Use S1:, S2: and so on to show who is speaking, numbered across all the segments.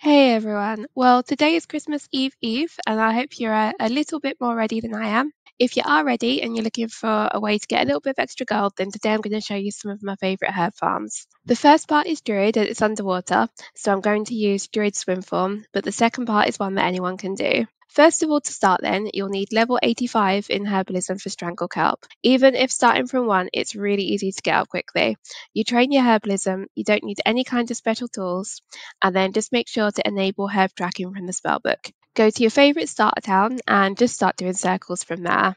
S1: Hey everyone. Well, today is Christmas Eve, and I hope you're a little bit more ready than I am. If you are ready and you're looking for a way to get a little bit of extra gold, then today I'm going to show you some of my favourite herb farms. The first part is Druid and it's underwater, so I'm going to use Druid swim form, but the second part is one that anyone can do. First of all, to start then, you'll need level 85 in Herbalism for Strangle Kelp. Even if starting from 1, it's really easy to get up quickly. You train your Herbalism, you don't need any kind of special tools, and then just make sure to enable herb tracking from the spellbook. Go to your favourite starter town and just start doing circles from there.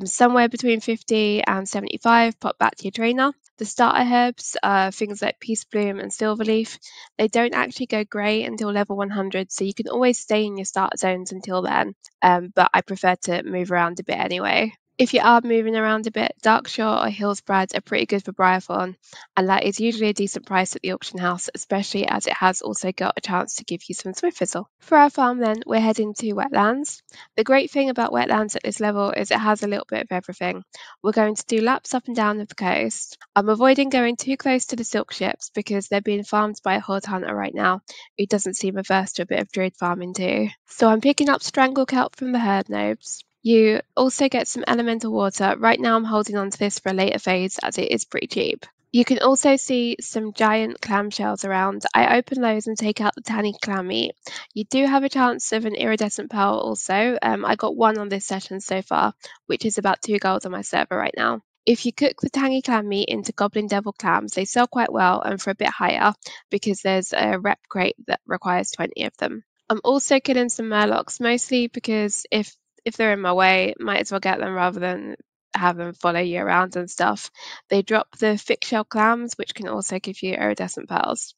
S1: Somewhere between 50 and 75, pop back to your trainer. The starter herbs are things like Peace Bloom and Silverleaf. They don't actually go grey until level 100, so you can always stay in your starter zones until then, but I prefer to move around a bit anyway. If you are moving around a bit, Darkshore or Hillsbrad are pretty good for Briarthorn, and that is usually a decent price at the auction house, especially as it has also got a chance to give you some Swift Fizzle. For our farm then, we're heading to Wetlands. The great thing about Wetlands at this level is it has a little bit of everything. We're going to do laps up and down of the coast. I'm avoiding going too close to the silk ships because they're being farmed by a horde hunter right now who doesn't seem averse to a bit of druid farming too. So I'm picking up Strangle Kelp from the herd nobs. You also get some elemental water. Right now I'm holding on to this for a later phase as it is pretty cheap. You can also see some giant clamshells around. I open those and take out the tangy clam meat. You do have a chance of an iridescent pearl also. I got one on this session so far, which is about 2 gold on my server right now. If you cook the tangy clam meat into Goblin Devil clams, they sell quite well and for a bit higher because there's a rep crate that requires 20 of them. I'm also killing some murlocs, mostly because if they're in my way, might as well get them rather than have them follow you around and stuff. They drop the thick shell clams, which can also give you iridescent pearls.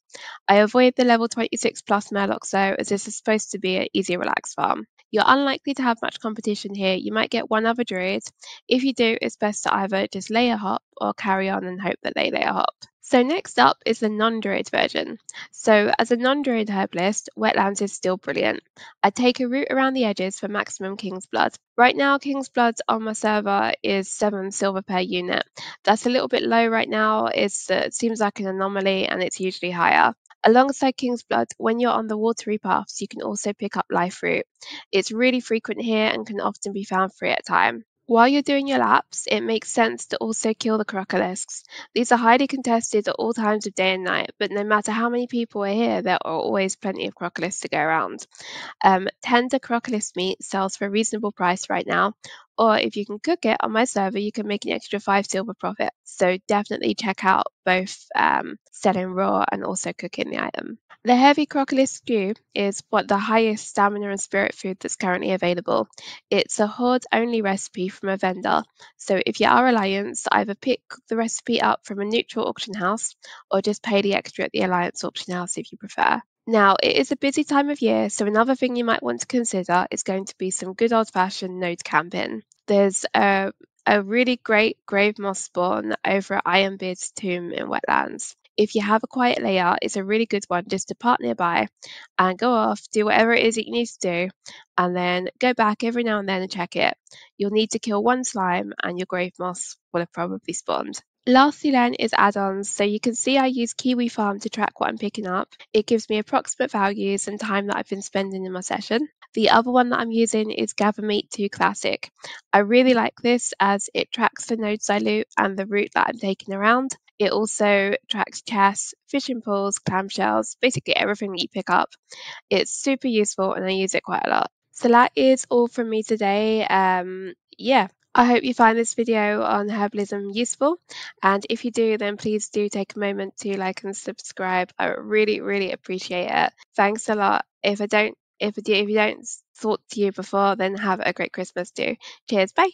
S1: I avoid the level 26 plus murlocs though, as this is supposed to be an easy relaxed farm. You're unlikely to have much competition here. You might get one other druid. If you do, it's best to either just lay a hop or carry on and hope that they lay a hop. So next up is the non-druid version. So as a non-druid herbalist, Wetlands is still brilliant. I take a route around the edges for maximum King's Blood. Right now, King's Blood on my server is 7 silver per unit. That's a little bit low right now. It seems like an anomaly and it's usually higher. Alongside King's Blood, when you're on the watery paths, you can also pick up Life Root. It's really frequent here and can often be found free at a time. While you're doing your laps, it makes sense to also kill the crocolists. These are highly contested at all times of day and night, but no matter how many people are here, there are always plenty of crocolists to go around. Tender crocolist meat sells for a reasonable price right now, or if you can cook it on my server, you can make an extra 5 silver profit. So definitely check out both selling raw and also cooking the item. The heavy crocolist stew is the highest stamina and spirit food that's currently available. It's a horde-only recipe from a vendor, so if you are Alliance, either pick the recipe up from a neutral auction house or just pay the extra at the Alliance auction house if you prefer. Now, it is a busy time of year, so another thing you might want to consider is going to be some good old-fashioned node camping. There's a really great grave moss spawn over at Ironbeards Tomb in Wetlands. If you have a quiet layout, it's a really good one just to park nearby and go off, do whatever it is that you need to do, and then go back every now and then and check it. You'll need to kill 1 slime and your grave moss will have probably spawned. Lastly then is add-ons, so you can see I use Kiwi Farm to track what I'm picking up. It gives me approximate values and time that I've been spending in my session. The other one that I'm using is GatherMate 2 Classic. I really like this as it tracks the nodes I loot and the route that I'm taking around. It also tracks chests, fishing poles, clamshells, basically everything that you pick up. It's super useful and I use it quite a lot. So that is all from me today. I hope you find this video on herbalism useful, and if you do, then please do take a moment to like and subscribe. I really appreciate it. Thanks a lot. If you don't talk to you before, then have a great Christmas too. Cheers, bye.